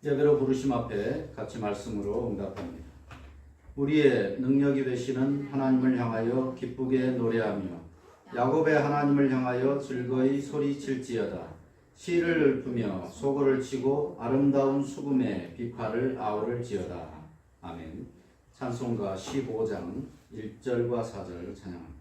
예배로 부르심 앞에 같이 말씀으로 응답합니다. 우리의 능력이 되시는 하나님을 향하여 기쁘게 노래하며 야곱의 하나님을 향하여 즐거이 소리칠지어다. 시를 읊으며 소고를 치고 아름다운 수금의 비파를 아우를지어다. 아멘. 찬송가 15장 1절과 4절 찬양합니다.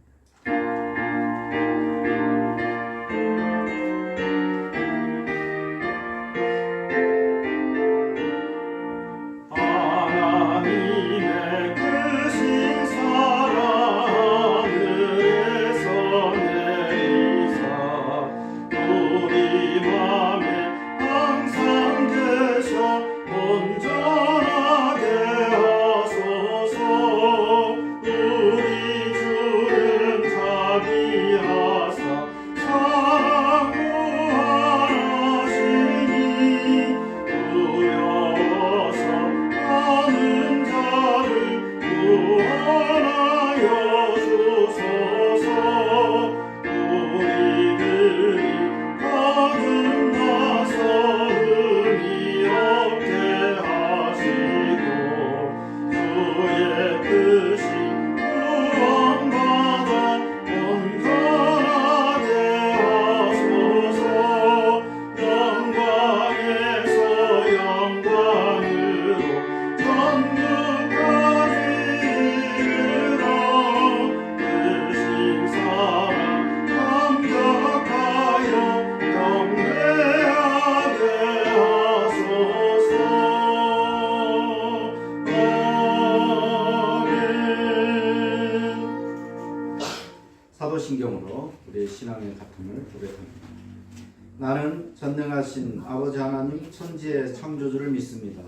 사도신경으로 우리의 신앙의 가슴을 고백합니다. 나는 전능하신 아버지 하나님 천지의 창조주를 믿습니다.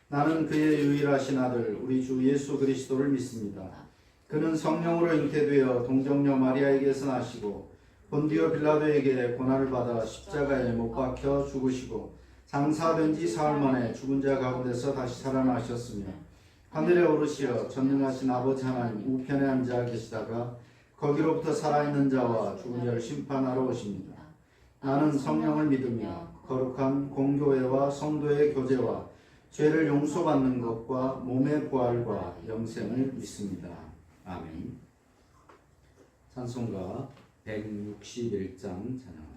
나는 그의 유일하신 아들 우리 주 예수 그리스도를 믿습니다. 그는 성령으로 잉태되어 동정녀 마리아에게서 나시고 본디오 빌라도에게 고난을 받아 십자가에 못 박혀 죽으시고 장사된 지 사흘 만에 죽은 자 가운데서 다시 살아나셨으며 하늘에 오르시어 전능하신 아버지 하나님 우편에 앉아 계시다가 거기로부터 살아있는 자와 죽은 자를 심판하러 오십니다. 나는 성령을 믿으며 거룩한 공교회와 성도의 교제와 죄를 용서받는 것과 몸의 부활과 영생을 믿습니다. 아멘. 찬송가 161장 찬양합니다.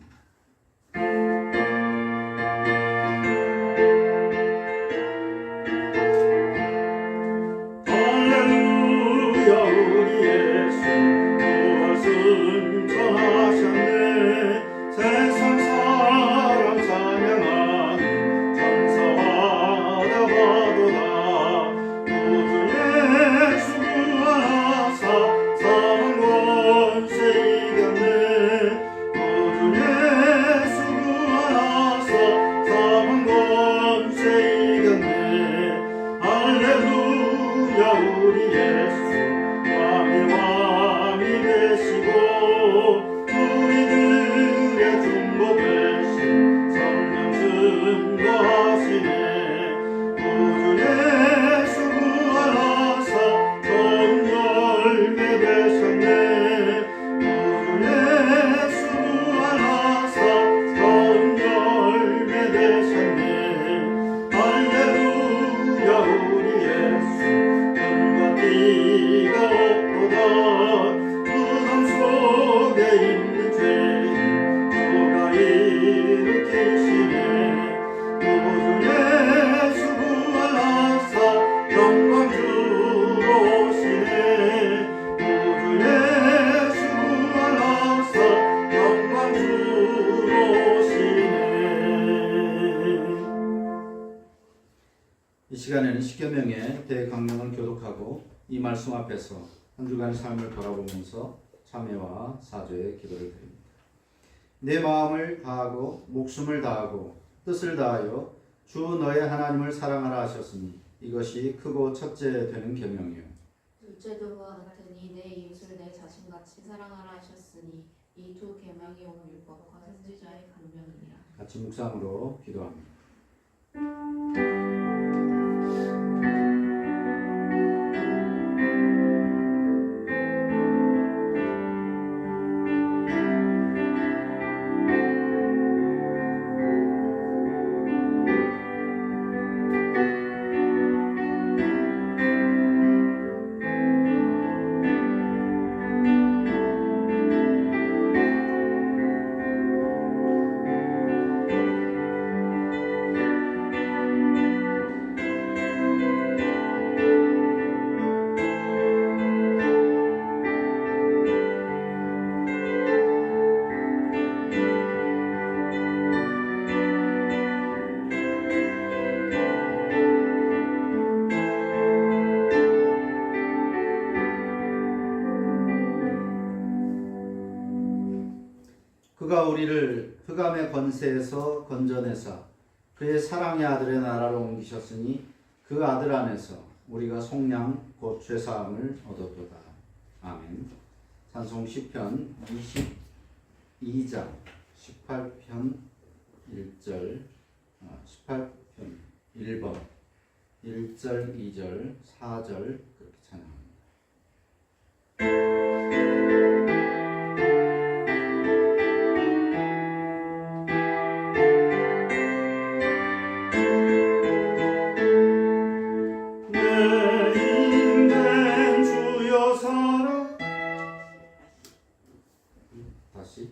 이 시간에는 십계명의 대강령을 교독하고 이 말씀 앞에서 한 주간의 삶을 돌아보면서 참회와 사죄의 기도를 드립니다. 내 마음을 다하고 목숨을 다하고 뜻을 다하여 주 너의 하나님을 사랑하라 하셨으니 이것이 크고 첫째 되는 계명이요. 둘째도 그와 같으니 내 이웃을 내 자신같이 사랑하라 하셨으니 이 두 계명이 온 율법과 선지자의 강령이니라. 같이 묵상으로 기도합니다. 그가 우리를 흑암의 권세에서 건져내사 그의 사랑의 아들의 나라로 옮기셨으니 그 아들 안에서 우리가 속량 곧 죄사함을 얻었도다. 아멘. 찬송 시편 22장 18편 1절 18편 1번 1절 2절 4절 그렇게 찬양합니다. 다시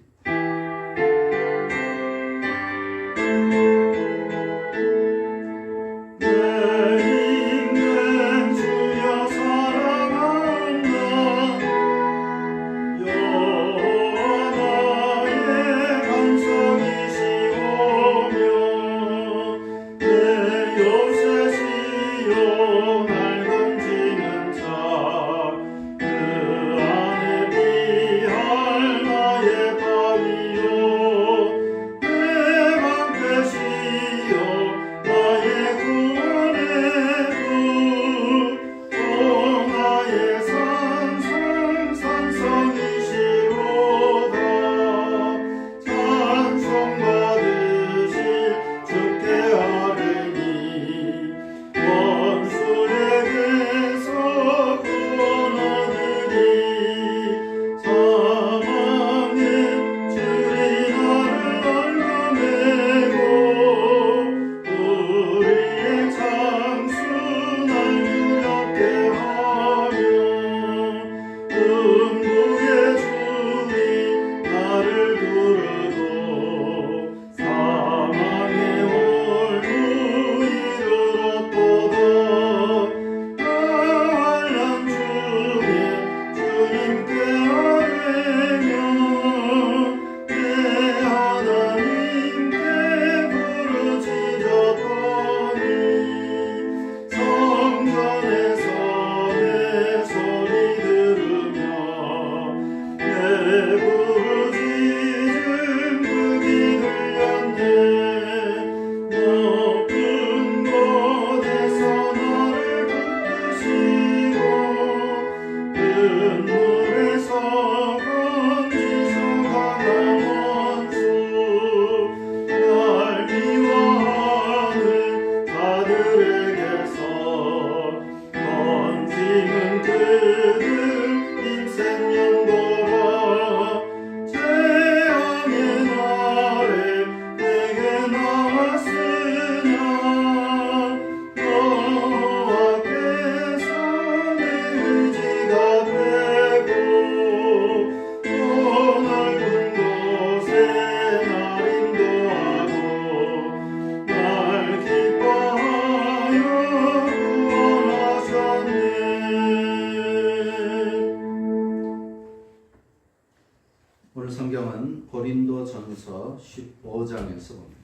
오늘 성경은 고린도전서 15장에서 봅니다.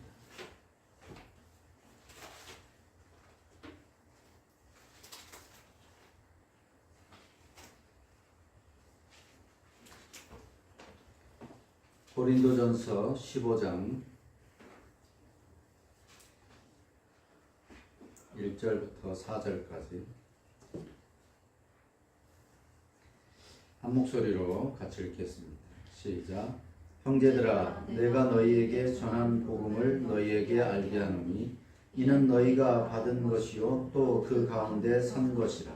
고린도전서 15장 1절부터 4절까지 한 목소리로 같이 읽겠습니다. 시작. 형제들아, 내가 너희에게 전한 복음을 너희에게 알게 하노니 이는 너희가 받은 것이요 또 그 가운데 선 것이라.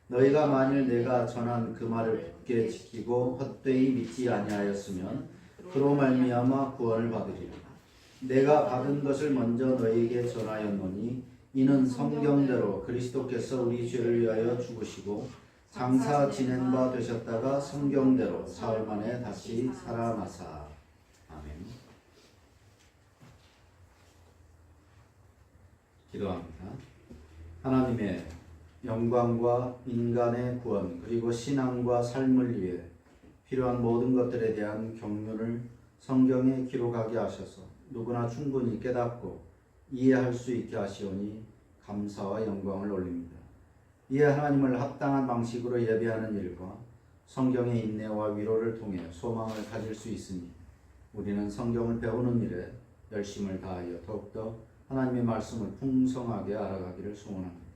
너희가 만일 내가 전한 그 말을 굳게 지키고 헛되이 믿지 아니하였으면 그로 말미암아 구원을 받으리라. 내가 받은 것을 먼저 너희에게 전하였노니 이는 성경대로 그리스도께서 우리 죄를 위하여 죽으시고 장사 지낸 바 되셨다가 성경대로 사흘 만에 다시 살아나사. 아멘. 기도합니다. 하나님의 영광과 인간의 구원 그리고 신앙과 삶을 위해 필요한 모든 것들에 대한 경륜을 성경에 기록하게 하셔서 누구나 충분히 깨닫고 이해할 수 있게 하시오니 감사와 영광을 올립니다. 이에 하나님을 합당한 방식으로 예배하는 일과 성경의 인내와 위로를 통해 소망을 가질 수 있으니 우리는 성경을 배우는 일에 열심을 다하여 더욱더 하나님의 말씀을 풍성하게 알아가기를 소원합니다.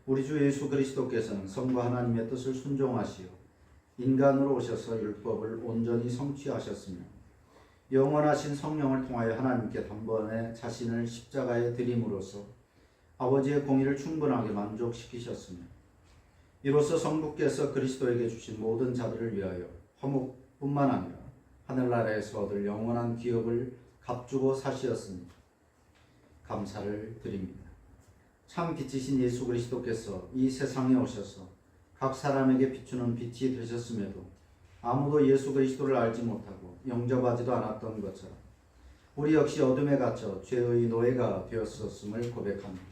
우리 주 예수 그리스도께서는 성부 하나님의 뜻을 순종하시어 인간으로 오셔서 율법을 온전히 성취하셨으며 영원하신 성령을 통하여 하나님께 단번에 자신을 십자가에 드림으로써 아버지의 공의를 충분하게 만족시키셨으며 이로써 성부께서 그리스도에게 주신 모든 자들을 위하여 화목뿐만 아니라 하늘나라에서 얻을 영원한 기업을 값주고 사시었으니 감사를 드립니다. 참 빛이신 예수 그리스도께서 이 세상에 오셔서 각 사람에게 비추는 빛이 되셨음에도 아무도 예수 그리스도를 알지 못하고 영접하지도 않았던 것처럼 우리 역시 어둠에 갇혀 죄의 노예가 되었었음을 고백합니다.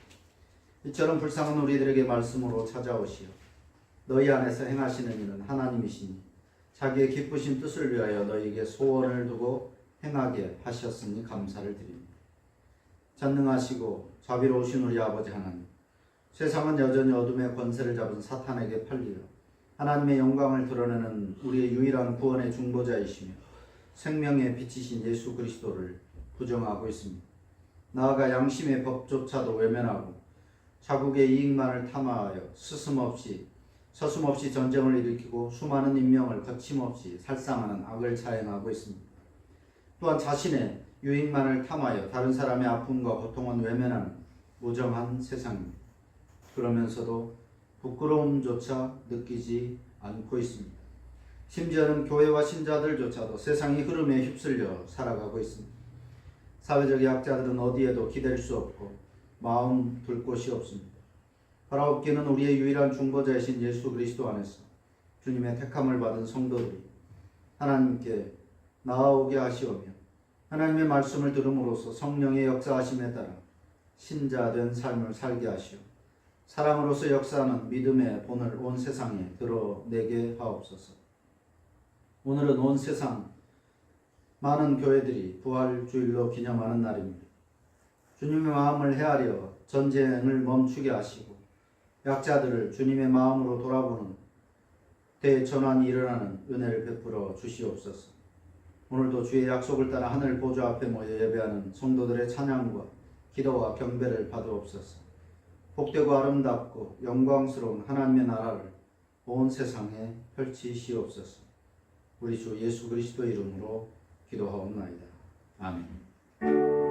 이처럼 불쌍한 우리들에게 말씀으로 찾아오시어 너희 안에서 행하시는 이는 하나님이시니 자기의 기쁘신 뜻을 위하여 너희에게 소원을 두고 행하게 하셨으니 감사를 드립니다. 전능하시고 자비로우신 우리 아버지 하나님, 세상은 여전히 어둠의 권세를 잡은 사탄에게 팔리어 하나님의 영광을 드러내는 우리의 유일한 구원의 중보자이시며 생명의 빛이신 예수 그리스도를 부정하고 있습니다. 나아가 양심의 법조차도 외면하고 자국의 이익만을 탐하여 서슴없이 전쟁을 일으키고 수많은 인명을 거침없이 살상하는 악을 자행하고 있습니다. 또한 자신의 유익만을 탐하여 다른 사람의 아픔과 고통은 외면하는 무정한 세상입니다. 그러면서도 부끄러움조차 느끼지 않고 있습니다. 심지어는 교회와 신자들조차도 세상의 흐름에 휩쓸려 살아가고 있습니다. 사회적 약자들은 어디에도 기댈 수 없고 마음 둘 곳이 없습니다. 바라옵기는 우리의 유일한 중보자이신 예수 그리스도 안에서 주님의 택함을 받은 성도들이 하나님께 나아오게 하시오며 하나님의 말씀을 들음으로써 성령의 역사하심에 따라 신자된 삶을 살게 하시오 사랑으로서 역사하는 믿음의 본을 온 세상에 드러내게 하옵소서. 오늘은 온 세상 많은 교회들이 부활주일로 기념하는 날입니다. 주님의 마음을 헤아려 전쟁을 멈추게 하시고 약자들을 주님의 마음으로 돌아보는 대전환이 일어나는 은혜를 베풀어 주시옵소서. 오늘도 주의 약속을 따라 하늘 보좌 앞에 모여 예배하는 성도들의 찬양과 기도와 경배를 받으옵소서. 복되고 아름답고 영광스러운 하나님의 나라를 온 세상에 펼치시옵소서. 우리 주 예수 그리스도 이름으로 기도하옵나이다. 아멘.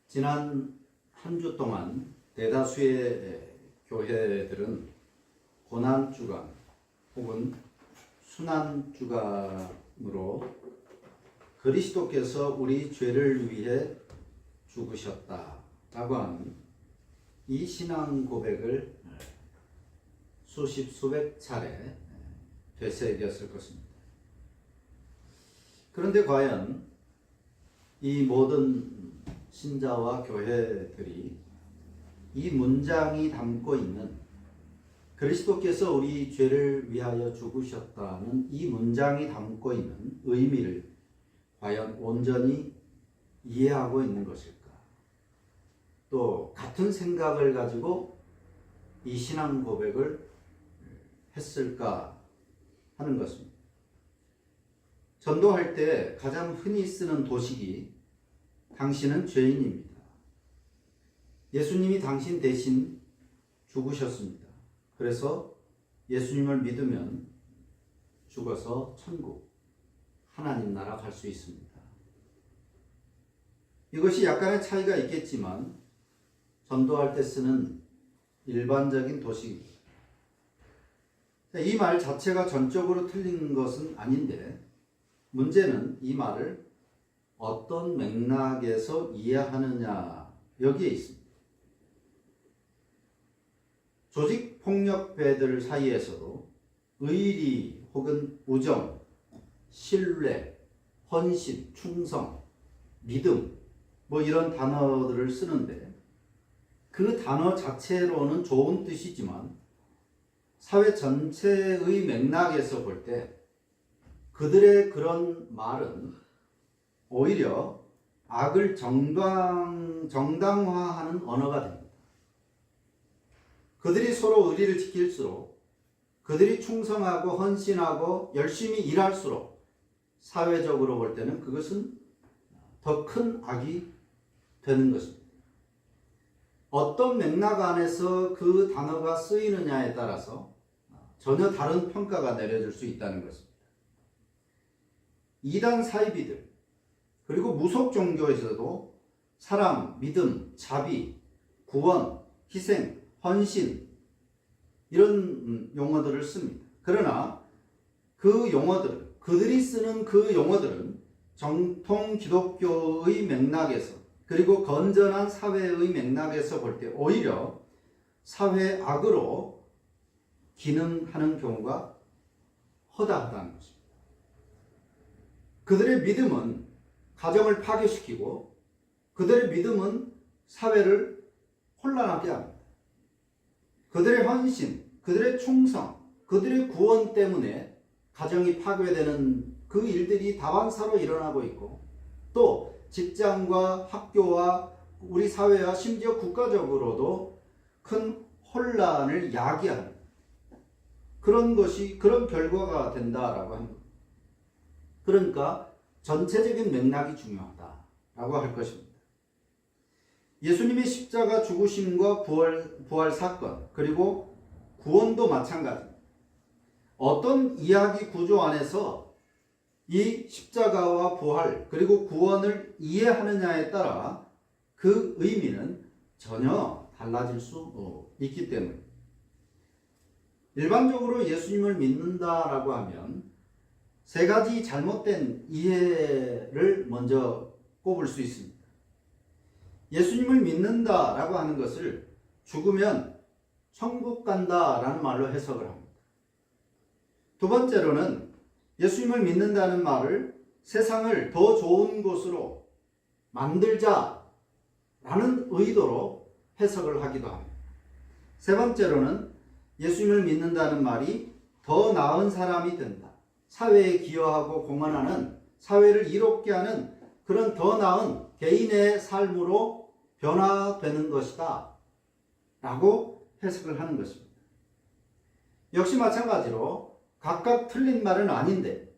지난 한 주 동안 대다수의 교회들은 고난주간 혹은 순환주간으로 그리스도께서 우리 죄를 위해 죽으셨다라고 하는 이 신앙 고백을 수백 차례 되새겼을 것입니다. 그런데 과연 이 모든 신자와 교회들이 이 문장이 담고 있는 그리스도께서 우리 죄를 위하여 죽으셨다는 이 문장이 담고 있는 의미를 과연 온전히 이해하고 있는 것일까? 또 같은 생각을 가지고 이 신앙 고백을 했을까 하는 것입니다. 전도할 때 가장 흔히 쓰는 도식이 당신은 죄인입니다. 예수님이 당신 대신 죽으셨습니다. 그래서 예수님을 믿으면 죽어서 천국, 하나님 나라 갈 수 있습니다. 이것이 약간의 차이가 있겠지만 전도할 때 쓰는 일반적인 도식입니다. 이 말 자체가 전적으로 틀린 것은 아닌데 문제는 이 말을 어떤 맥락에서 이해하느냐 여기에 있습니다. 조직폭력배들 사이에서도 의리 혹은 우정, 신뢰, 헌신, 충성, 믿음 뭐 이런 단어들을 쓰는데 그 단어 자체로는 좋은 뜻이지만 사회 전체의 맥락에서 볼 때 그들의 그런 말은 오히려 악을 정당화하는 언어가 됩니다. 그들이 서로 의리를 지킬수록 그들이 충성하고 헌신하고 열심히 일할수록 사회적으로 볼 때는 그것은 더 큰 악이 되는 것입니다. 어떤 맥락 안에서 그 단어가 쓰이느냐에 따라서 전혀 다른 평가가 내려질 수 있다는 것입니다. 이단 사이비들 그리고 무속 종교에서도 사랑, 믿음, 자비, 구원, 희생, 헌신 이런 용어들을 씁니다. 그러나 그 용어들은 그들이 쓰는 그 용어들은 정통 기독교의 맥락에서 그리고 건전한 사회의 맥락에서 볼 때 오히려 사회 악으로 기능하는 경우가 허다하다는 것입니다. 그들의 믿음은 가정을 파괴시키고 그들의 믿음은 사회를 혼란하게 합니다. 그들의 헌신, 그들의 충성, 그들의 구원 때문에 가정이 파괴되는 그 일들이 다반사로 일어나고 있고 또 직장과 학교와 우리 사회와 심지어 국가적으로도 큰 혼란을 야기하는 그런 결과가 된다라고 하는 겁니다. 그러니까 전체적인 맥락이 중요하다라고 할 것입니다. 예수님의 십자가 죽으심과 부활 사건 그리고 구원도 마찬가지입니다. 어떤 이야기 구조 안에서 이 십자가와 부활 그리고 구원을 이해하느냐에 따라 그 의미는 전혀 달라질 수 있기 때문에 일반적으로 예수님을 믿는다라고 하면 세 가지 잘못된 이해를 먼저 꼽을 수 있습니다. 예수님을 믿는다라고 하는 것을 죽으면 천국 간다라는 말로 해석을 합니다. 두 번째로는 예수님을 믿는다는 말을 세상을 더 좋은 곳으로 만들자라는 의도로 해석을 하기도 합니다. 세 번째로는 예수님을 믿는다는 말이 더 나은 사람이 된다. 사회에 기여하고 공헌하는 사회를 이롭게 하는 그런 더 나은 개인의 삶으로 변화되는 것이다 라고 해석을 하는 것입니다. 역시 마찬가지로 각각 틀린 말은 아닌데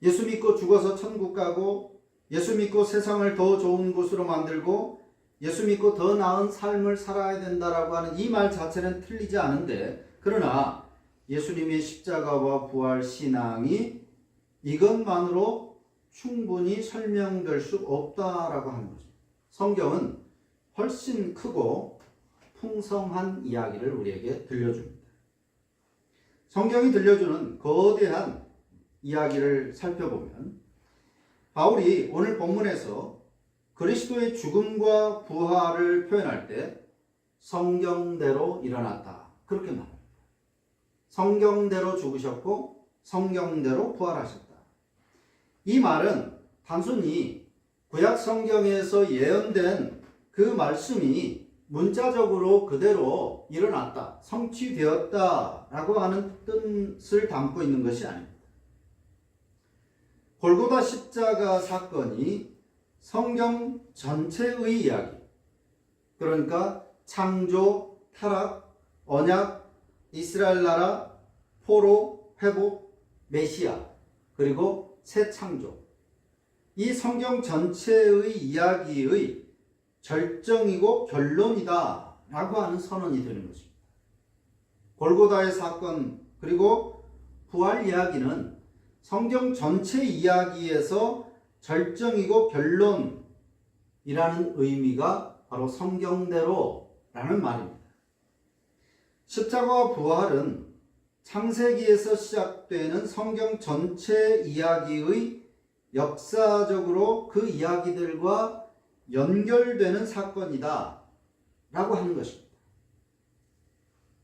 예수 믿고 죽어서 천국 가고 예수 믿고 세상을 더 좋은 곳으로 만들고 예수 믿고 더 나은 삶을 살아야 된다라고 하는 이 말 자체는 틀리지 않은데 그러나 예수님의 십자가와 부활 신앙이 이것만으로 충분히 설명될 수 없다라고 하는 거죠. 성경은 훨씬 크고 풍성한 이야기를 우리에게 들려줍니다. 성경이 들려주는 거대한 이야기를 살펴보면 바울이 오늘 본문에서 그리스도의 죽음과 부활을 표현할 때 성경대로 일어났다 그렇게 말합니다. 성경대로 죽으셨고 성경대로 부활하셨다. 이 말은 단순히 구약 성경에서 예언된 그 말씀이 문자적으로 그대로 일어났다, 성취되었다라고 하는 뜻을 담고 있는 것이 아닙니다. 골고다 십자가 사건이 성경 전체의 이야기, 그러니까 창조, 타락, 언약, 이스라엘 나라, 포로, 회복, 메시아, 그리고 새 창조, 이 성경 전체의 이야기의 절정이고 결론이다 라고 하는 선언이 되는 것입니다. 골고다의 사건 그리고 부활 이야기는 성경 전체 이야기에서 절정이고 결론이라는 의미가 바로 성경대로라는 말입니다. 십자가와 부활은 창세기에서 시작되는 성경 전체 이야기의 역사적으로 그 이야기들과 연결되는 사건이다 라고 하는 것입니다.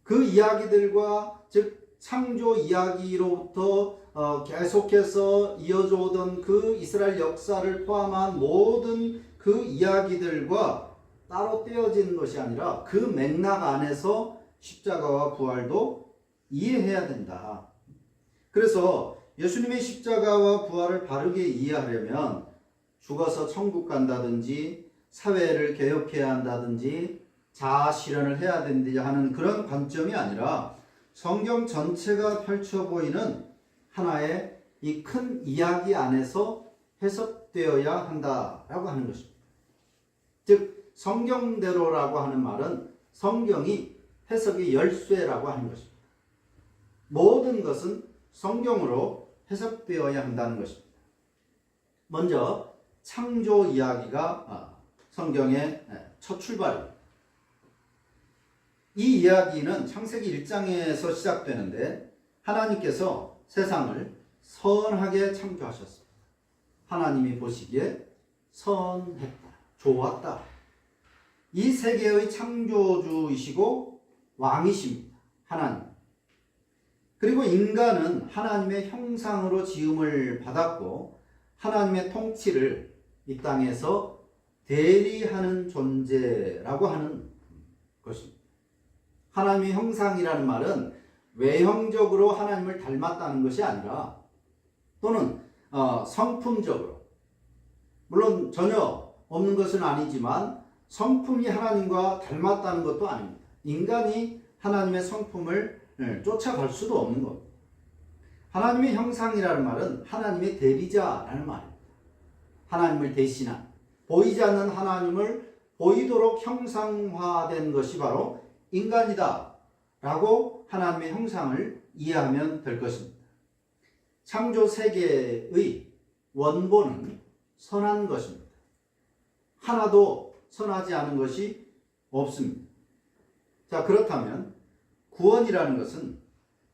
그 이야기들과 즉 창조 이야기로부터 계속해서 이어져 오던 그 이스라엘 역사를 포함한 모든 그 이야기들과 따로 떼어진 것이 아니라 그 맥락 안에서 십자가와 부활도 이해해야 된다. 그래서 예수님의 십자가와 부활을 바르게 이해하려면 죽어서 천국 간다든지 사회를 개혁해야 한다든지 자아 실현을 해야 된다든지 하는 그런 관점이 아니라 성경 전체가 펼쳐 보이는 하나의 이 큰 이야기 안에서 해석되어야 한다라고 하는 것입니다. 즉 성경대로라고 하는 말은 성경이 해석의 열쇠라고 하는 것입니다. 모든 것은 성경으로 해석되어야 한다는 것입니다. 먼저 창조 이야기가 성경의 첫 출발입니다. 이 이야기는 창세기 1장에서 시작되는데 하나님께서 세상을 선하게 창조하셨습니다. 하나님이 보시기에 선했다, 좋았다. 이 세계의 창조주이시고 왕이십니다. 하나님. 그리고 인간은 하나님의 형상으로 지음을 받았고 하나님의 통치를 이 땅에서 대리하는 존재라고 하는 것입니다. 하나님의 형상이라는 말은 외형적으로 하나님을 닮았다는 것이 아니라 또는 성품적으로, 물론 전혀 없는 것은 아니지만 성품이 하나님과 닮았다는 것도 아닙니다. 인간이 하나님의 성품을 쫓아갈 수도 없는 겁니다. 하나님의 형상이라는 말은 하나님의 대리자라는 말입니다. 하나님을 대신한, 보이지 않는 하나님을 보이도록 형상화된 것이 바로 인간이다 라고 하나님의 형상을 이해하면 될 것입니다. 창조 세계의 원본은 선한 것입니다. 하나도 선하지 않은 것이 없습니다. 자, 그렇다면 구원이라는 것은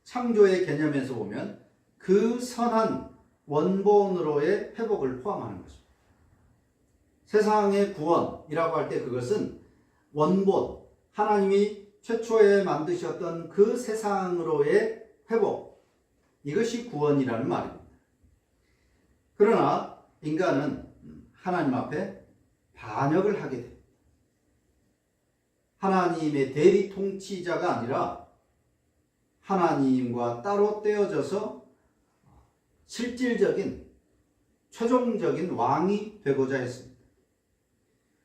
창조의 개념에서 보면 그 선한 원본으로의 회복을 포함하는 것입니다. 세상의 구원이라고 할 때 그것은 원본, 하나님이 최초에 만드셨던 그 세상으로의 회복, 이것이 구원이라는 말입니다. 그러나 인간은 하나님 앞에 반역을 하게 됩니다. 하나님의 대리 통치자가 아니라 하나님과 따로 떼어져서 실질적인 최종적인 왕이 되고자 했습니다.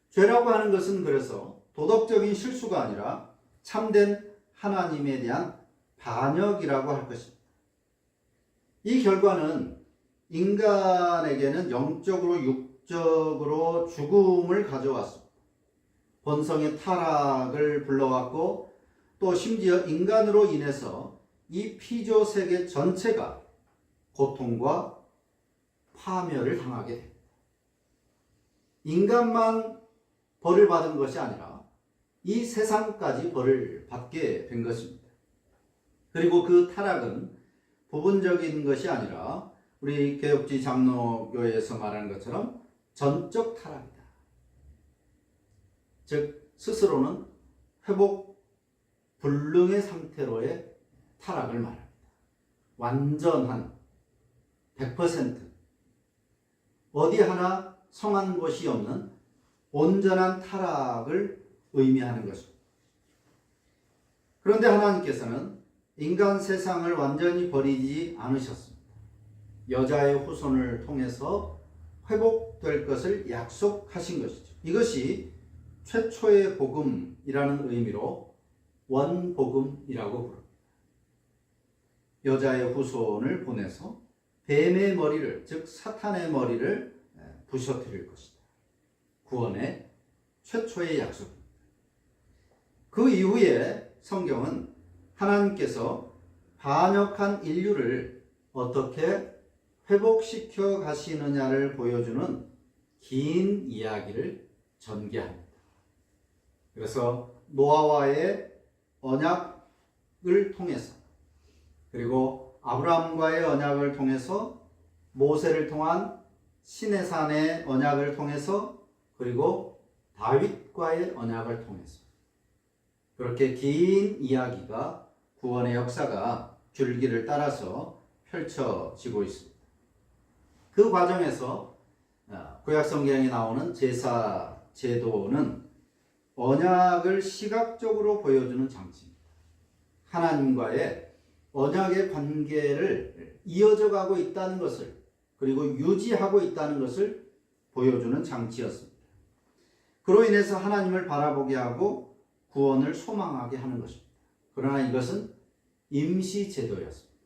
죄라고 하는 것은 그래서 도덕적인 실수가 아니라 참된 하나님에 대한 반역이라고 할 것입니다. 이 결과는 인간에게는 영적으로 육적으로 죽음을 가져왔습니다. 본성의 타락을 불러왔고 또 심지어 인간으로 인해서 이 피조 세계 전체가 고통과 파멸을 당하게 됩니다. 인간만 벌을 받은 것이 아니라 이 세상까지 벌을 받게 된 것입니다. 그리고 그 타락은 부분적인 것이 아니라 우리 개혁지 장로교회에서 말하는 것처럼 전적 타락이다. 즉 스스로는 회복 불능의 상태로의 타락을 말합니다. 완전한 100% 어디 하나 성한 것이 없는 온전한 타락을 의미하는 것입니다. 그런데 하나님께서는 인간 세상을 완전히 버리지 않으셨습니다. 여자의 후손을 통해서 회복될 것을 약속하신 것이죠. 이것이 최초의 복음이라는 의미로 원복음이라고 부릅니다. 여자의 후손을 보내서 뱀의 머리를, 즉 사탄의 머리를 부셔뜨릴 것이다. 구원의 최초의 약속입니다. 그 이후에 성경은 하나님께서 반역한 인류를 어떻게 회복시켜 가시느냐를 보여주는 긴 이야기를 전개합니다. 그래서 노아와의 언약을 통해서, 그리고 아브라함과의 언약을 통해서, 모세를 통한 시내산의 언약을 통해서, 그리고 다윗과의 언약을 통해서, 그렇게 긴 이야기가, 구원의 역사가 줄기를 따라서 펼쳐지고 있습니다. 그 과정에서 구약 성경에 나오는 제사 제도는 언약을 시각적으로 보여주는 장치입니다. 하나님과의 언약의 관계를 이어져 가고 있다는 것을, 그리고 유지하고 있다는 것을 보여주는 장치였습니다. 그로 인해서 하나님을 바라보게 하고 구원을 소망하게 하는 것입니다. 그러나 이것은 임시 제도였습니다.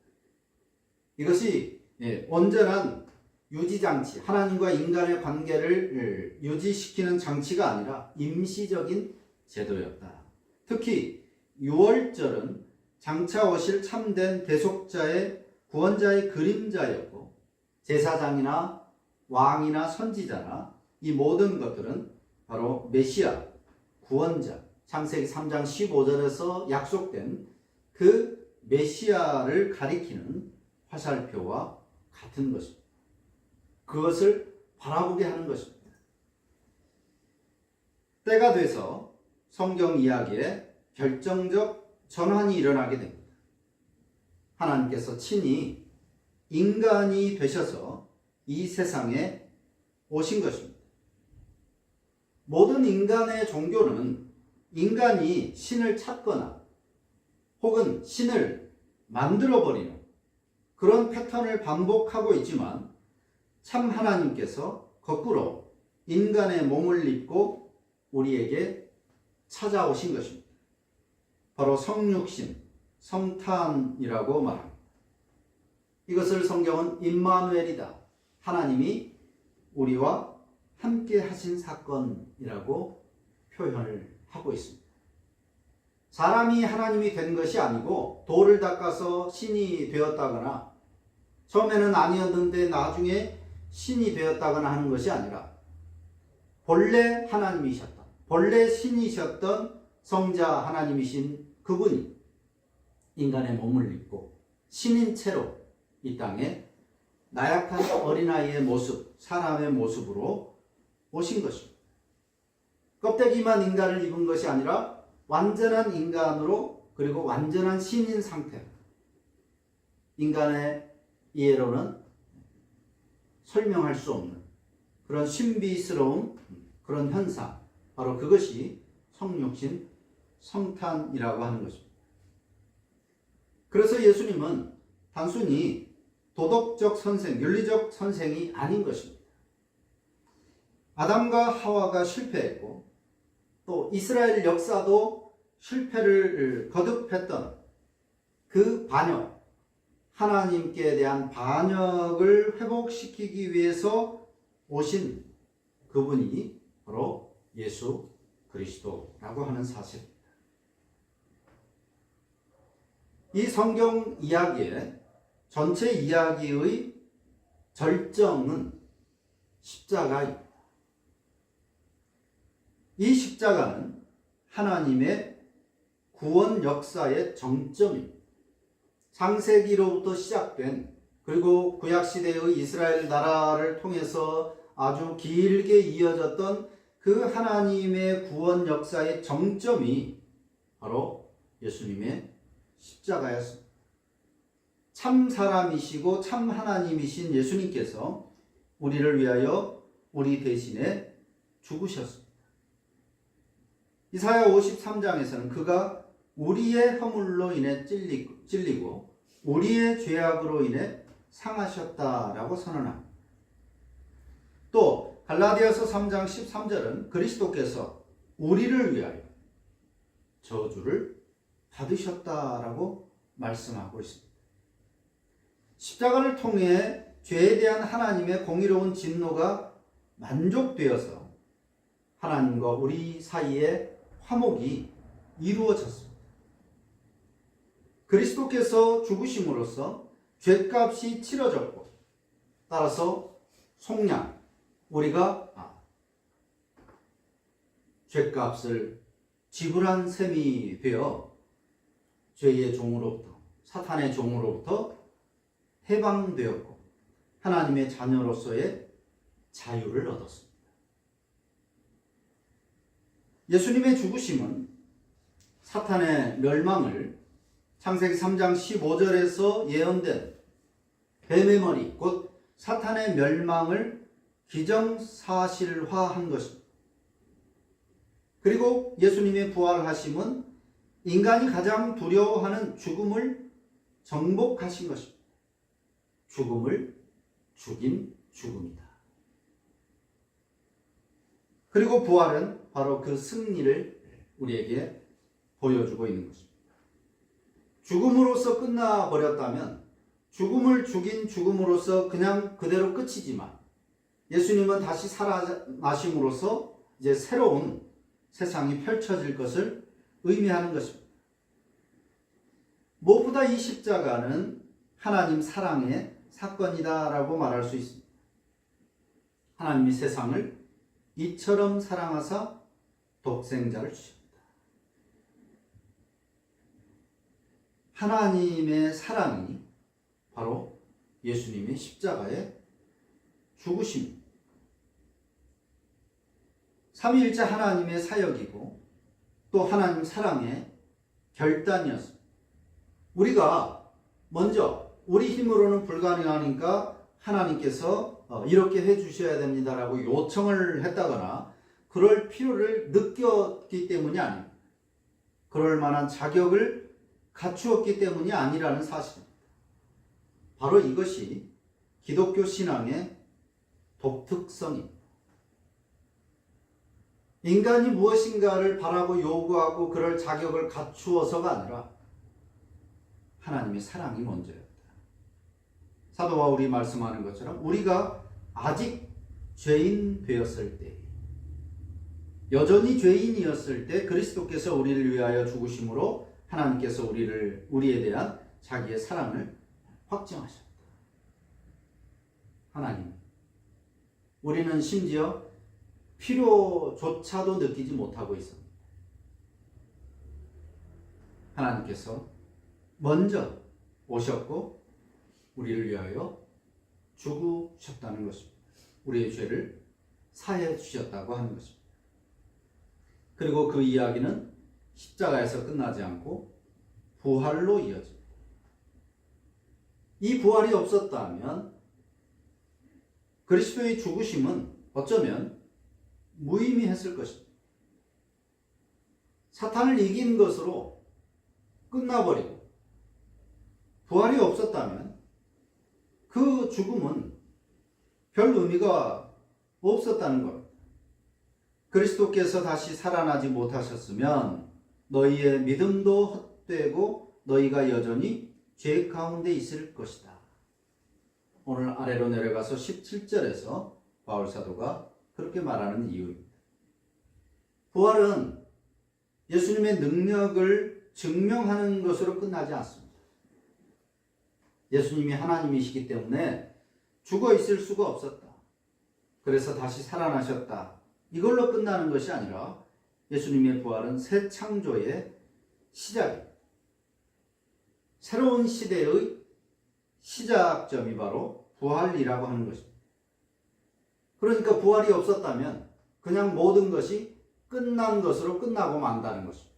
이것이 온전한 유지장치, 하나님과 인간의 관계를 유지시키는 장치가 아니라 임시적인 제도였다. 특히 유월절은 장차 오실 참된 대속자의 구원자의 그림자였고, 제사장이나 왕이나 선지자나 이 모든 것들은 바로 메시아, 구원자, 창세기 3장 15절에서 약속된 그 메시아를 가리키는 화살표와 같은 것입니다. 그것을 바라보게 하는 것입니다. 때가 돼서 성경 이야기에 결정적 전환이 일어나게 됩니다. 하나님께서 친히 인간이 되셔서 이 세상에 오신 것입니다. 모든 인간의 종교는 인간이 신을 찾거나 혹은 신을 만들어버리는 그런 패턴을 반복하고 있지만, 참 하나님께서 거꾸로 인간의 몸을 입고 우리에게 찾아오신 것입니다. 바로 성육신, 성탄이라고 말합니다. 이것을 성경은 임마누엘이다, 하나님이 우리와 함께 하신 사건이라고 표현을 하고 있습니다. 사람이 하나님이 된 것이 아니고 돌을 닦아서 신이 되었다거나, 처음에는 아니었는데 나중에 신이 되었다거나 하는 것이 아니라, 본래 하나님이셨던, 본래 신이셨던 성자 하나님이신 그분이 인간의 몸을 입고 신인 채로 이 땅에 나약한 어린아이의 모습, 사람의 모습으로 오신 것입니다. 껍데기만 인간을 입은 것이 아니라 완전한 인간으로, 그리고 완전한 신인 상태로, 인간의 이해로는 설명할 수 없는 그런 신비스러운 그런 현상, 바로 그것이 성육신, 성탄이라고 하는 것입니다. 그래서 예수님은 단순히 도덕적 선생, 윤리적 선생이 아닌 것입니다. 아담과 하와가 실패했고, 또 이스라엘 역사도 실패를 거듭했던 그 반역, 하나님께 대한 반역을 회복시키기 위해서 오신 그분이 바로 예수 그리스도라고 하는 사실입니다. 이 성경 이야기의 전체 이야기의 절정은 십자가입니다. 이 십자가는 하나님의 구원 역사의 정점입니다. 창세기로부터 시작된, 그리고 구약시대의 이스라엘 나라를 통해서 아주 길게 이어졌던 그 하나님의 구원 역사의 정점이 바로 예수님의 십자가였습니다. 참 사람이시고 참 하나님이신 예수님께서 우리를 위하여 우리 대신에 죽으셨습니다. 이사야 53장에서는 그가 우리의 허물로 인해 찔리고 우리의 죄악으로 인해 상하셨다라고 선언합니다. 또 갈라디아서 3장 13절은 그리스도께서 우리를 위하여 저주를 받으셨다라고 말씀하고 있습니다. 십자가를 통해 죄에 대한 하나님의 공의로운 진노가 만족되어서 하나님과 우리 사이에 화목이 이루어졌습니다. 그리스도께서 죽으심으로써 죄값이 치러졌고, 따라서 속량, 우리가 죄값을 지불한 셈이 되어 죄의 종으로부터, 사탄의 종으로부터 해방되었고 하나님의 자녀로서의 자유를 얻었습니다. 예수님의 죽으심은 사탄의 멸망을 창세기 3장 15절에서 예언된 뱀의 머리, 곧 사탄의 멸망을 기정사실화한 것입니다. 그리고 예수님의 부활하심은 인간이 가장 두려워하는 죽음을 정복하신 것입니다. 죽음을 죽인 죽음이다. 그리고 부활은 바로 그 승리를 우리에게 보여주고 있는 것입니다. 죽음으로써 끝나버렸다면 죽음을 죽인 죽음으로써 그냥 그대로 끝이지만 예수님은 다시 살아나심으로써 이제 새로운 세상이 펼쳐질 것을 의미하는 것입니다. 무엇보다 이 십자가는 하나님 사랑의 사건이다라고 말할 수 있습니다. 하나님이 세상을 이처럼 사랑하사 독생자를 주셨다. 하나님의 사랑이 바로 예수님의 십자가의 죽으심입니다. 삼위일체 하나님의 사역이고 또 하나님 사랑의 결단이었습니다. 우리가 먼저 우리 힘으로는 불가능하니까 하나님께서 이렇게 해주셔야 됩니다라고 요청을 했다거나 그럴 필요를 느꼈기 때문이 아닙니다. 그럴 만한 자격을 갖추었기 때문이 아니라는 사실입니다. 바로 이것이 기독교 신앙의 독특성입니다. 인간이 무엇인가를 바라고 요구하고 그럴 자격을 갖추어서가 아니라 하나님의 사랑이 먼저였다. 사도 바울이 말씀하는 것처럼 우리가 아직 죄인 되었을 때, 여전히 죄인이었을 때 그리스도께서 우리를 위하여 죽으심으로 하나님께서 우리에 대한 자기의 사랑을 확증하셨다. 하나님, 우리는 심지어 필요조차도 느끼지 못하고 있습니다. 하나님께서 먼저 오셨고 우리를 위하여 죽으셨다는 것입니다. 우리의 죄를 사해 주셨다고 하는 것입니다. 그리고 그 이야기는 십자가에서 끝나지 않고 부활로 이어집니다. 이 부활이 없었다면 그리스도의 죽으심은 어쩌면 무의미했을 것입니다. 사탄을 이긴 것으로 끝나버리고 부활이 없었다면 그 죽음은 별 의미가 없었다는 겁니다. 그리스도께서 다시 살아나지 못하셨으면 너희의 믿음도 헛되고 너희가 여전히 죄 가운데 있을 것이다. 오늘 아래로 내려가서 17절에서 바울 사도가 그렇게 말하는 이유입니다. 부활은 예수님의 능력을 증명하는 것으로 끝나지 않습니다. 예수님이 하나님이시기 때문에 죽어 있을 수가 없었다. 그래서 다시 살아나셨다. 이걸로 끝나는 것이 아니라 예수님의 부활은 새 창조의 시작입니다. 새로운 시대의 시작점이 바로 부활이라고 하는 것입니다. 그러니까 부활이 없었다면 그냥 모든 것이 끝난 것으로 끝나고 만다는 것입니다.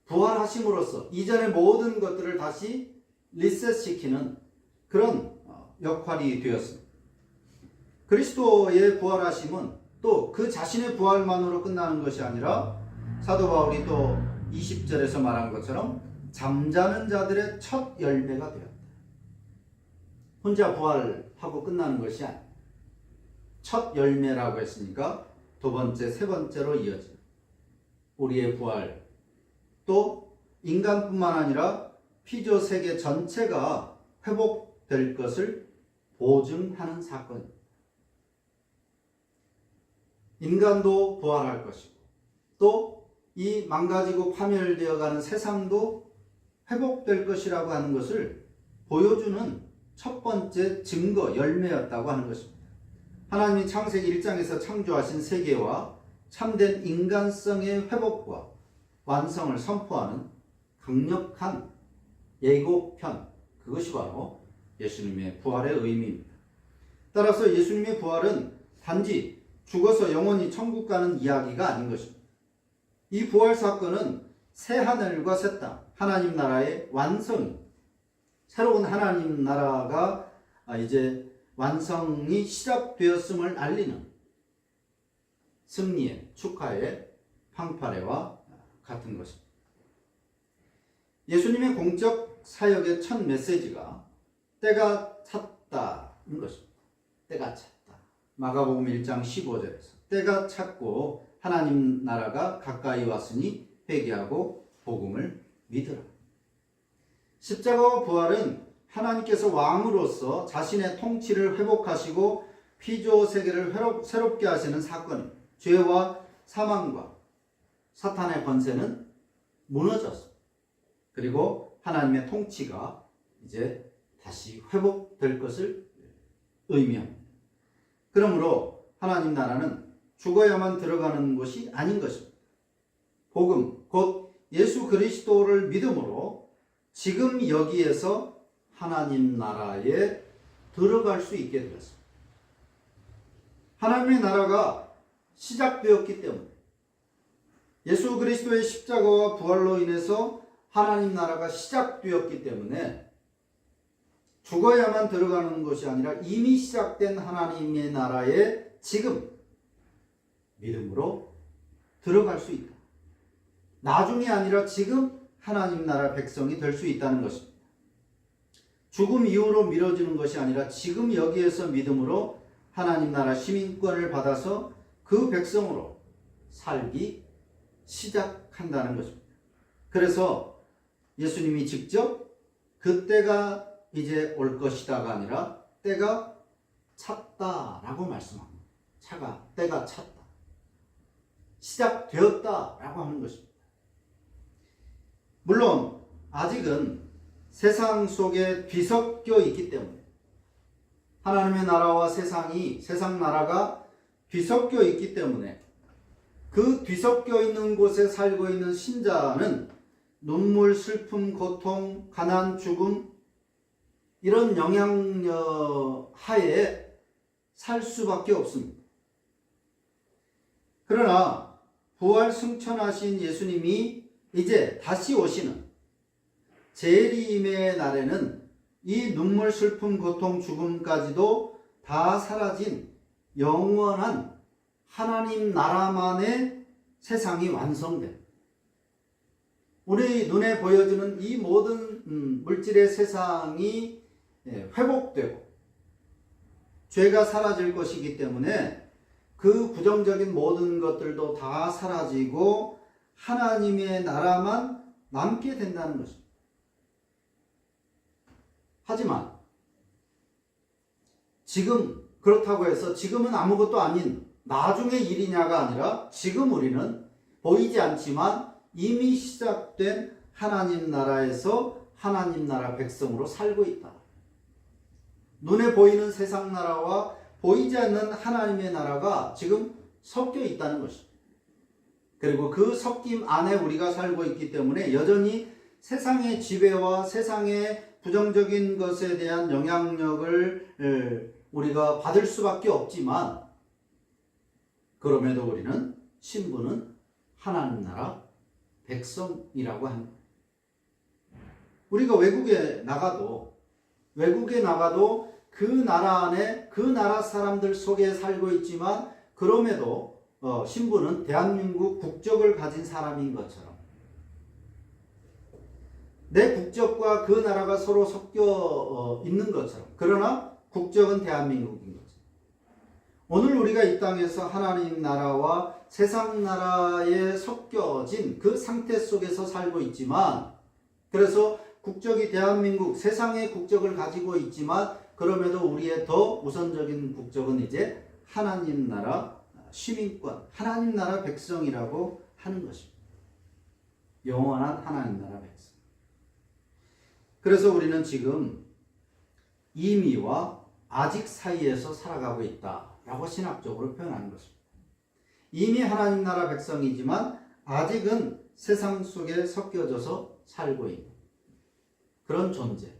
부활하심으로써 이전의 모든 것들을 다시 리셋시키는 그런 역할이 되었습니다. 그리스도의 부활하심은 또 그 자신의 부활만으로 끝나는 것이 아니라 사도 바울이 또 20절에서 말한 것처럼 잠자는 자들의 첫 열매가 되었다. 혼자 부활하고 끝나는 것이 아니라 첫 열매라고 했으니까 두 번째, 세 번째로 이어진 우리의 부활, 또 인간뿐만 아니라 피조 세계 전체가 회복될 것을 보증하는 사건입니다. 인간도 부활할 것이고 또 이 망가지고 파멸되어가는 세상도 회복될 것이라고 하는 것을 보여주는 첫 번째 증거, 열매였다고 하는 것입니다. 하나님이 창세기 1장에서 창조하신 세계와 참된 인간성의 회복과 완성을 선포하는 강력한 예고편, 그것이 바로 예수님의 부활의 의미입니다. 따라서 예수님의 부활은 단지 죽어서 영원히 천국 가는 이야기가 아닌 것입니다. 이 부활 사건은 새 하늘과 새 땅, 하나님 나라의 완성이, 새로운 하나님 나라가 이제 완성이 시작되었음을 알리는 승리의, 축하의 팡파레와 같은 것입니다. 예수님의 공적 사역의 첫 메시지가 때가 찼다는 것입니다. 때가 찼다. 마가복음 1장 15절에서 때가 찼고 하나님 나라가 가까이 왔으니 회개하고 복음을 믿으라. 십자가와 부활은 하나님께서 왕으로서 자신의 통치를 회복하시고 피조 세계를 새롭게 하시는 사건입니다. 죄와 사망과 사탄의 권세는 무너졌습니다. 그리고 하나님의 통치가 이제 다시 회복될 것을 의미합니다. 그러므로 하나님 나라는 죽어야만 들어가는 것이 아닌 것입니다. 복음, 곧 예수 그리스도를 믿음으로 지금 여기에서 하나님 나라에 들어갈 수 있게 되었습니다. 하나님의 나라가 시작되었기 때문에, 예수 그리스도의 십자가와 부활로 인해서 하나님 나라가 시작되었기 때문에 죽어야만 들어가는 것이 아니라 이미 시작된 하나님의 나라에 지금 믿음으로 들어갈 수 있다. 나중이 아니라 지금 하나님 나라 백성이 될 수 있다는 것입니다. 죽음 이후로 미뤄지는 것이 아니라 지금 여기에서 믿음으로 하나님 나라 시민권을 받아서 그 백성으로 살기 시작한다는 것입니다. 그래서 예수님이 직접 그때가 이제 올 것이다가 아니라 때가 찼다라고 말씀합니다. 때가 찼다. 시작되었다라고 하는 것입니다. 물론 아직은 세상 속에 뒤섞여 있기 때문에, 하나님의 나라와 세상 나라가 뒤섞여 있기 때문에 그 뒤섞여 있는 곳에 살고 있는 신자는 눈물, 슬픔, 고통, 가난, 죽음 이런 영향력 하에 살 수밖에 없습니다. 그러나 부활 승천하신 예수님이 이제 다시 오시는 재림의 날에는 이 눈물, 슬픔, 고통, 죽음까지도 다 사라진 영원한 하나님 나라만의 세상이 완성됩니다. 우리 눈에 보여주는 이 모든 물질의 세상이 회복되고 죄가 사라질 것이기 때문에 그 부정적인 모든 것들도 다 사라지고 하나님의 나라만 남게 된다는 것입니다. 하지만 지금 그렇다고 해서 지금은 아무것도 아닌 나중의 일이냐가 아니라 지금 우리는 보이지 않지만 이미 시작된 하나님 나라에서 하나님 나라 백성으로 살고 있다. 눈에 보이는 세상 나라와 보이지 않는 하나님의 나라가 지금 섞여 있다는 것입니다. 그리고 그 섞임 안에 우리가 살고 있기 때문에 여전히 세상의 지배와 세상의 부정적인 것에 대한 영향력을 우리가 받을 수밖에 없지만, 그럼에도 우리는 신분은 하나님 나라 백성이라고 합니다. 우리가 외국에 나가도 그 나라 안에 그 나라 사람들 속에 살고 있지만 그럼에도 신분은 대한민국 국적을 가진 사람인 것처럼 내 국적과 그 나라가 서로 섞여 있는 것처럼, 그러나 국적은 대한민국인 거죠. 오늘 우리가 이 땅에서 하나님 나라와 세상 나라에 섞여진 그 상태 속에서 살고 있지만, 그래서 국적이 대한민국, 세상의 국적을 가지고 있지만 그럼에도 우리의 더 우선적인 국적은 이제 하나님 나라 시민권, 하나님 나라 백성이라고 하는 것입니다. 영원한 하나님 나라 백성. 그래서 우리는 지금 이미와 아직 사이에서 살아가고 있다라고 신학적으로 표현하는 것입니다. 이미 하나님 나라 백성이지만 아직은 세상 속에 섞여져서 살고 있는 그런 존재,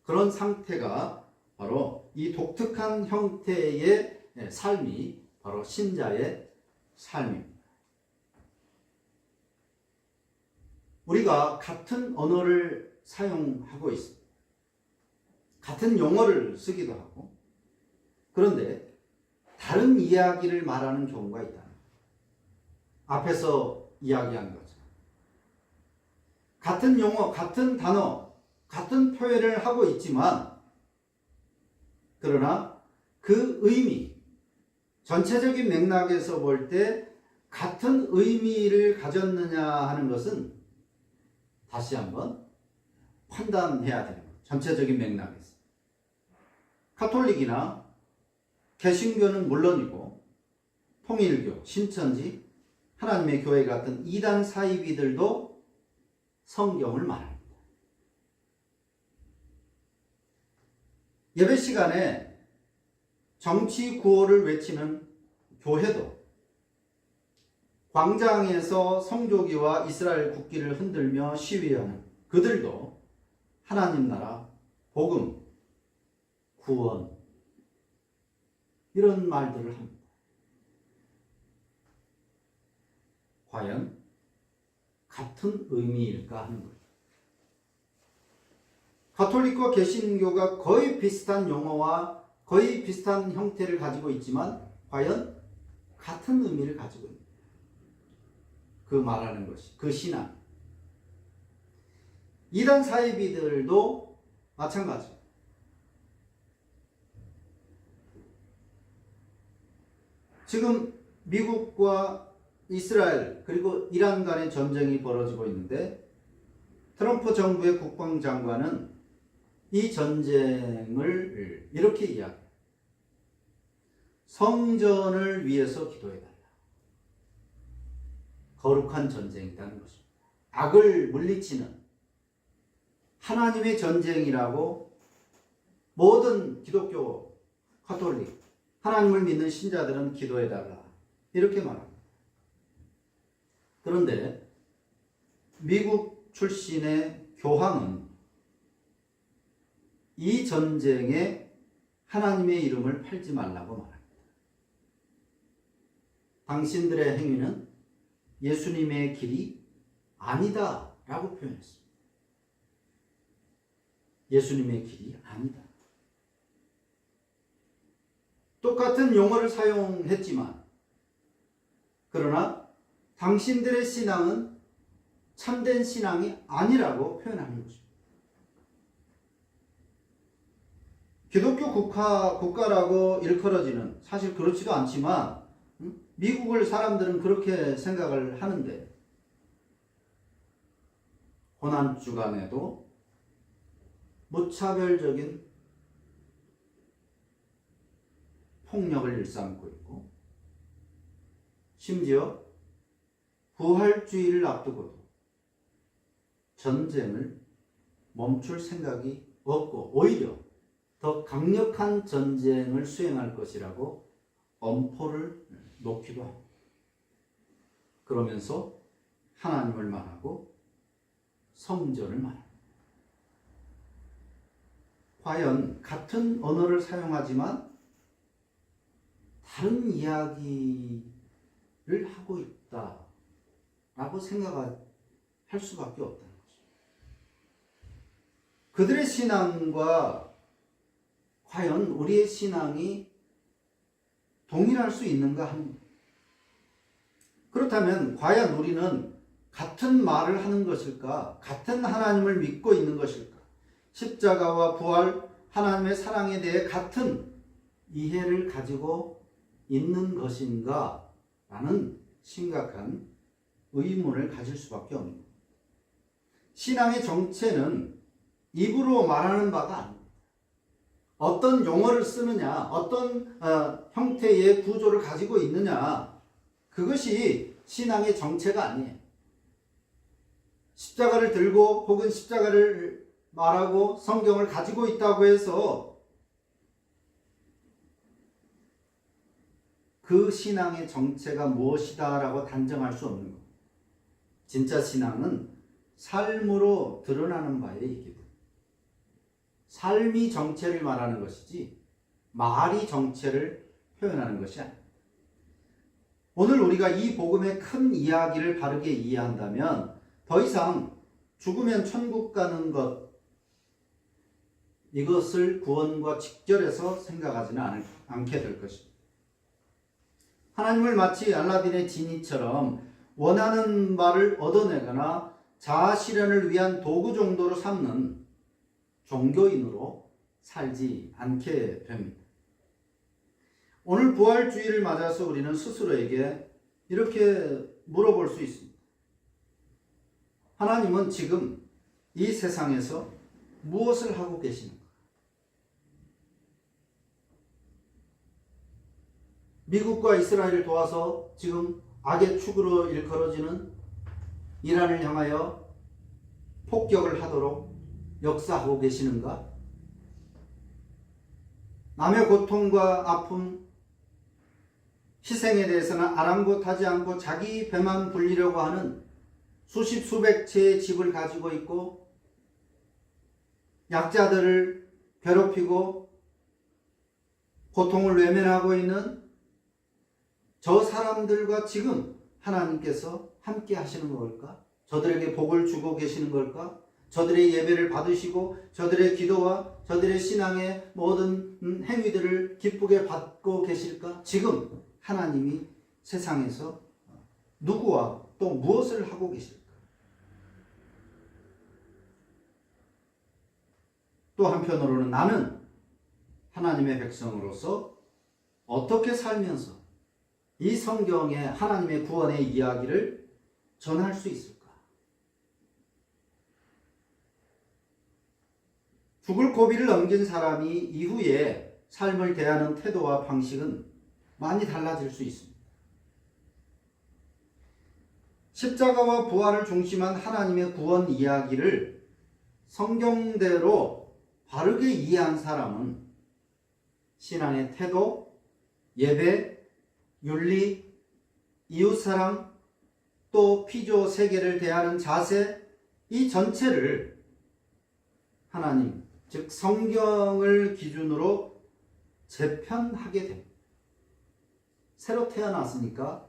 그런 상태가 바로 이 독특한 형태의 삶이 바로 신자의 삶입니다. 우리가 같은 언어를 사용하고 있습니다. 같은 용어를 쓰기도 하고, 그런데 다른 이야기를 말하는 경우가 있다. 앞에서 이야기한 거죠. 같은 용어, 같은 단어, 같은 표현을 하고 있지만, 그러나 그 의미, 전체적인 맥락에서 볼 때 같은 의미를 가졌느냐 하는 것은 다시 한번 판단해야 되는 거예요. 전체적인 맥락에서. 가톨릭이나 개신교는 물론이고 통일교, 신천지, 하나님의 교회 같은 이단 사이비들도 성경을 말합니다. 예배 시간에 정치 구호를 외치는 교회도, 광장에서 성조기와 이스라엘 국기를 흔들며 시위하는 그들도 하나님 나라, 복음, 구원, 이런 말들을 합니다. 과연 같은 의미일까 하는 거예요. 가톨릭과 개신교가 거의 비슷한 용어와 거의 비슷한 형태를 가지고 있지만 과연 같은 의미를 가지고 있는 거예요. 그 말하는 것이, 그 신앙. 이단 사이비들도 마찬가지입니다. 지금 미국과 이스라엘 그리고 이란 간의 전쟁이 벌어지고 있는데, 트럼프 정부의 국방장관은 이 전쟁을 이렇게 이야기해요. 성전을 위해서 기도해달라. 거룩한 전쟁이라는 것입니다. 악을 물리치는 하나님의 전쟁이라고 모든 기독교, 가톨릭, 하나님을 믿는 신자들은 기도해달라. 이렇게 말합니다. 그런데 미국 출신의 교황은 이 전쟁에 하나님의 이름을 팔지 말라고 말합니다. 당신들의 행위는 예수님의 길이 아니다 라고 표현했습니다. 예수님의 길이 아니다. 똑같은 용어를 사용했지만, 그러나 당신들의 신앙은 참된 신앙이 아니라고 표현하는 것입니다. 기독교 국가라고 일컬어지는, 사실 그렇지도 않지만 미국을 사람들은 그렇게 생각을 하는데, 고난주간에도 무차별적인 폭력을 일삼고 있고, 심지어 부활주의를 앞두고도 전쟁을 멈출 생각이 없고 오히려 더 강력한 전쟁을 수행할 것이라고 엄포를 놓기도 합니다. 그러면서 하나님을 말하고 성전을 말합니다. 과연 같은 언어를 사용하지만 다른 이야기를 하고 있다라고 생각할 수밖에 없다는 거죠. 그들의 신앙과 과연 우리의 신앙이 동일할 수 있는가 합니다. 그렇다면 과연 우리는 같은 말을 하는 것일까? 같은 하나님을 믿고 있는 것일까? 십자가와 부활, 하나님의 사랑에 대해 같은 이해를 가지고 있는 것인가? 라는 심각한 의문을 가질 수밖에 없는 겁니다. 신앙의 정체는 입으로 말하는 바가 아닙니다. 어떤 용어를 쓰느냐, 어떤 형태의 구조를 가지고 있느냐, 그것이 신앙의 정체가 아니에요. 십자가를 들고 혹은 십자가를 말하고 성경을 가지고 있다고 해서 그 신앙의 정체가 무엇이다 라고 단정할 수 없는 겁니다. 진짜 신앙은 삶으로 드러나는 바에 있기 때문에, 삶이 정체를 말하는 것이지 말이 정체를 표현하는 것이 아닙니다. 오늘 우리가 이 복음의 큰 이야기를 바르게 이해한다면 더 이상 죽으면 천국 가는 것, 이것을 구원과 직결해서 생각하지는 않게 될 것입니다. 하나님을 마치 알라딘의 지니처럼 원하는 바를 얻어내거나 자아 실현을 위한 도구 정도로 삼는 종교인으로 살지 않게 됩니다. 오늘 부활주의를 맞아서 우리는 스스로에게 이렇게 물어볼 수 있습니다. 하나님은 지금 이 세상에서 무엇을 하고 계시는가? 미국과 이스라엘을 도와서 지금 악의 축으로 일컬어지는 이란을 향하여 폭격을 하도록 역사하고 계시는가? 남의 고통과 아픔, 희생에 대해서는 아랑곳하지 않고 자기 배만 불리려고 하는 수십 수백 채의 집을 가지고 있고 약자들을 괴롭히고 고통을 외면하고 있는 저 사람들과 지금 하나님께서 함께 하시는 걸까? 저들에게 복을 주고 계시는 걸까? 저들의 예배를 받으시고 저들의 기도와 저들의 신앙의 모든 행위들을 기쁘게 받고 계실까? 지금 하나님이 세상에서 누구와 또 무엇을 하고 계실까? 또 한편으로는 나는 하나님의 백성으로서 어떻게 살면서 이 성경의 하나님의 구원의 이야기를 전할 수 있을까? 죽을 고비를 넘긴 사람이 이후에 삶을 대하는 태도와 방식은 많이 달라질 수 있습니다. 십자가와 부활을 중심한 하나님의 구원 이야기를 성경대로 바르게 이해한 사람은 신앙의 태도, 예배, 윤리, 이웃사랑, 또 피조 세계를 대하는 자세, 이 전체를 하나님, 즉 성경을 기준으로 재편하게 됩니다. 새로 태어났으니까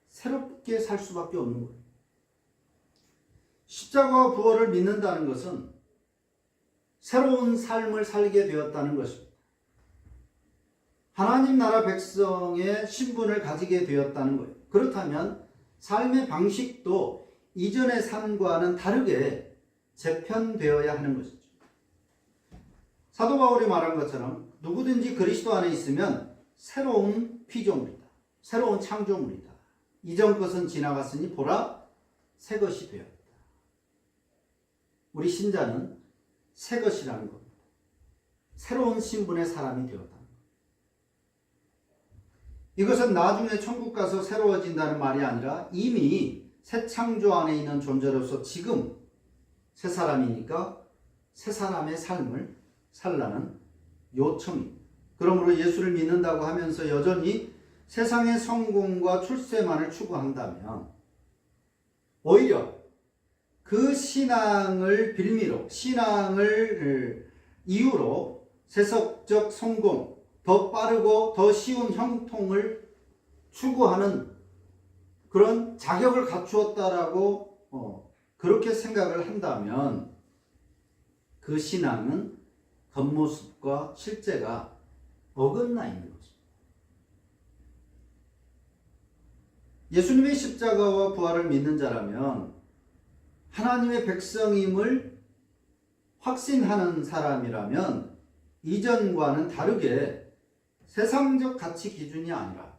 새롭게 살 수밖에 없는 거예요. 십자가와 부활을 믿는다는 것은 새로운 삶을 살게 되었다는 것입니다. 하나님 나라 백성의 신분을 가지게 되었다는 거예요. 그렇다면 삶의 방식도 이전의 삶과는 다르게 재편되어야 하는 것이죠. 사도 바울이 말한 것처럼 누구든지 그리스도 안에 있으면 새로운 피조물이다. 새로운 창조물이다. 이전 것은 지나갔으니 보라 새 것이 되었다. 우리 신자는 새 것이라는 겁니다. 새로운 신분의 사람이 되었다. 이것은 나중에 천국 가서 새로워진다는 말이 아니라 이미 새 창조 안에 있는 존재로서 지금 새 사람이니까 새 사람의 삶을 살라는 요청입니다. 그러므로 예수를 믿는다고 하면서 여전히 세상의 성공과 출세만을 추구한다면 오히려 그 신앙을 빌미로, 신앙을 이유로 세속적 성공, 더 빠르고 더 쉬운 형통을 추구하는 그런 자격을 갖추었다라고 그렇게 생각을 한다면 그 신앙은 겉모습과 실제가 어긋나 있는 것입니다. 예수님의 십자가와 부활을 믿는 자라면 하나님의 백성임을 확신하는 사람이라면 이전과는 다르게 세상적 가치 기준이 아니라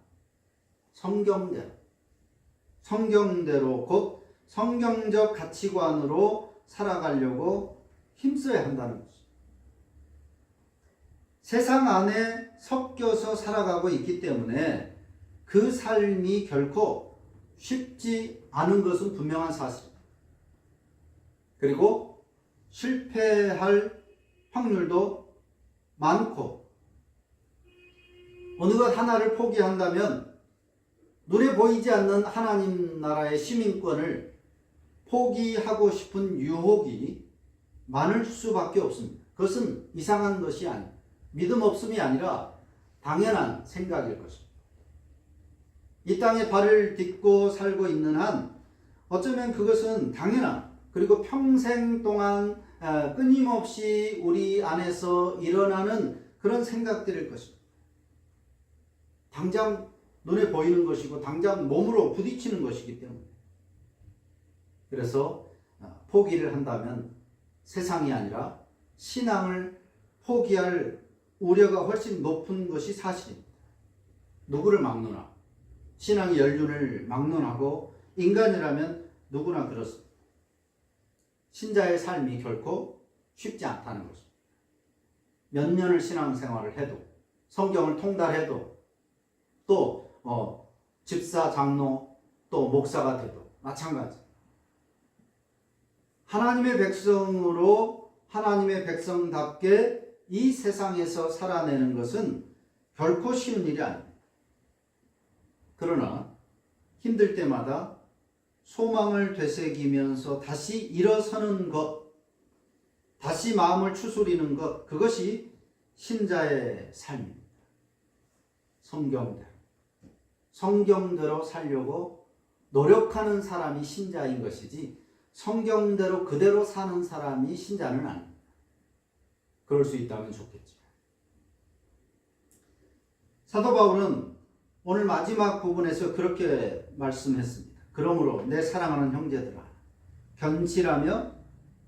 성경대로 곧 성경적 가치관으로 살아가려고 힘써야 한다는 것입니다. 세상 안에 섞여서 살아가고 있기 때문에 그 삶이 결코 쉽지 않은 것은 분명한 사실입니다. 그리고 실패할 확률도 많고 어느 것 하나를 포기한다면 눈에 보이지 않는 하나님 나라의 시민권을 포기하고 싶은 유혹이 많을 수밖에 없습니다. 그것은 이상한 것이 아닙니다. 믿음 없음이 아니라 당연한 생각일 것입니다. 이 땅에 발을 딛고 살고 있는 한 어쩌면 그것은 당연한 그리고 평생 동안 끊임없이 우리 안에서 일어나는 그런 생각들일 것입니다. 당장 눈에 보이는 것이고 당장 몸으로 부딪히는 것이기 때문에. 그래서 포기를 한다면 세상이 아니라 신앙을 포기할 우려가 훨씬 높은 것이 사실입니다. 누구를 막론하? 신앙의 연륜을 막론하고 인간이라면 누구나 그렇습니다. 신자의 삶이 결코 쉽지 않다는 것입니다. 몇 년을 신앙생활을 해도 성경을 통달해도 또 집사, 장로, 또 목사가 돼도 마찬가지. 하나님의 백성으로 하나님의 백성답게 이 세상에서 살아내는 것은 결코 쉬운 일이 아닙니다. 그러나 힘들 때마다 소망을 되새기면서 다시 일어서는 것, 다시 마음을 추스리는 것, 그것이 신자의 삶입니다. 성경대로 살려고 노력하는 사람이 신자인 것이지 성경대로 그대로 사는 사람이 신자는 아닙니다. 그럴 수 있다면 좋겠죠. 사도 바울은 오늘 마지막 부분에서 그렇게 말씀했습니다. 그러므로 내 사랑하는 형제들아, 견실하며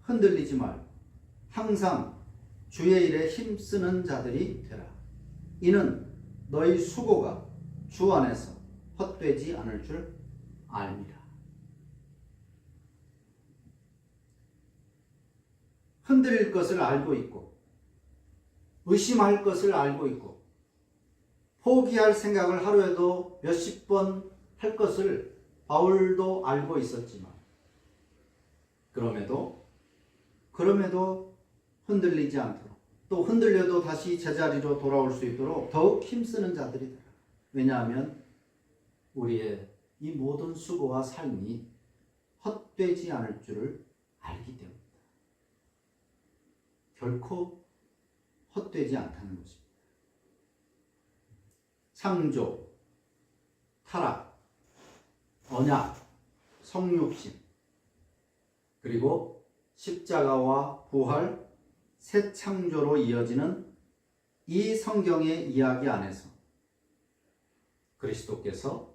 흔들리지 말고 항상 주의 일에 힘쓰는 자들이 되라. 이는 너희 수고가 주 안에서 헛되지 않을 줄 압니다. 흔들릴 것을 알고 있고 의심할 것을 알고 있고 포기할 생각을 하루에도 몇십 번 할 것을 바울도 알고 있었지만 그럼에도 흔들리지 않도록 또 흔들려도 다시 제자리로 돌아올 수 있도록 더욱 힘쓰는 자들이 되라. 왜냐하면 우리의 이 모든 수고와 삶이 헛되지 않을 줄을 알기 때문입니다. 결코 헛되지 않다는 것입니다. 창조, 타락, 언약, 성육신, 그리고 십자가와 부활, 새 창조로 이어지는 이 성경의 이야기 안에서 그리스도께서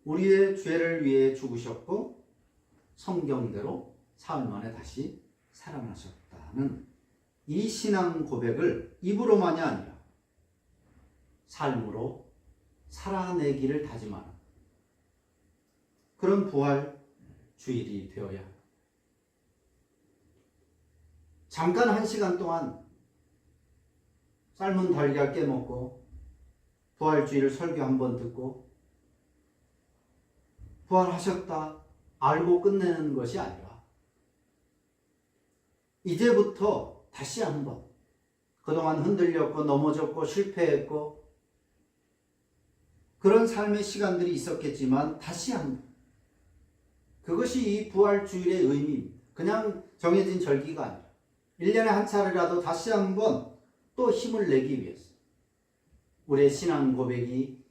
우리의 죄를 위해 죽으셨고 성경대로 사흘 만에 다시 살아나셨다는 이 신앙 고백을 입으로만이 아니라 삶으로 살아내기를 다짐하는 그런 부활 주일이 되어야 합니다. 잠깐 1시간 동안 삶은 달걀 깨먹고 부활주일 설교 한번 듣고 부활하셨다 알고 끝내는 것이 아니라 이제부터 다시 한번 그동안 흔들렸고 넘어졌고 실패했고 그런 삶의 시간들이 있었겠지만 다시 한번 그것이 이 부활주일의 의미입니다. 그냥 정해진 절기가 아니라 1년에 한 차례라도 다시 한번 또 힘을 내기 위해서 우리의 신앙 고백이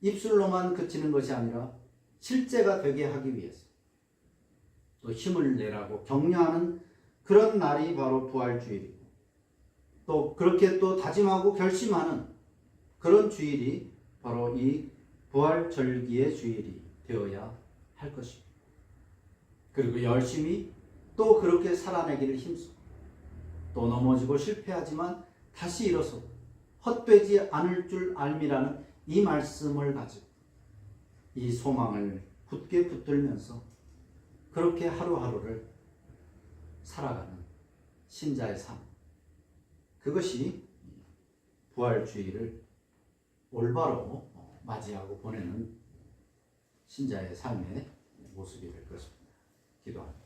입술로만 그치는 것이 아니라 실제가 되게 하기 위해서 또 힘을 내라고 격려하는 그런 날이 바로 부활주일이고 또 그렇게 또 다짐하고 결심하는 그런 주일이 바로 이 부활절기의 주일이 되어야 할 것입니다. 그리고 열심히 또 그렇게 살아내기를 힘쓰고 또 넘어지고 실패하지만 다시 일어서고 헛되지 않을 줄 알미라는 이 말씀을 가지고 이 소망을 굳게 붙들면서 그렇게 하루하루를 살아가는 신자의 삶, 그것이 부활주의를 올바로 맞이하고 보내는 신자의 삶의 모습이 될 것입니다. 기도합니다.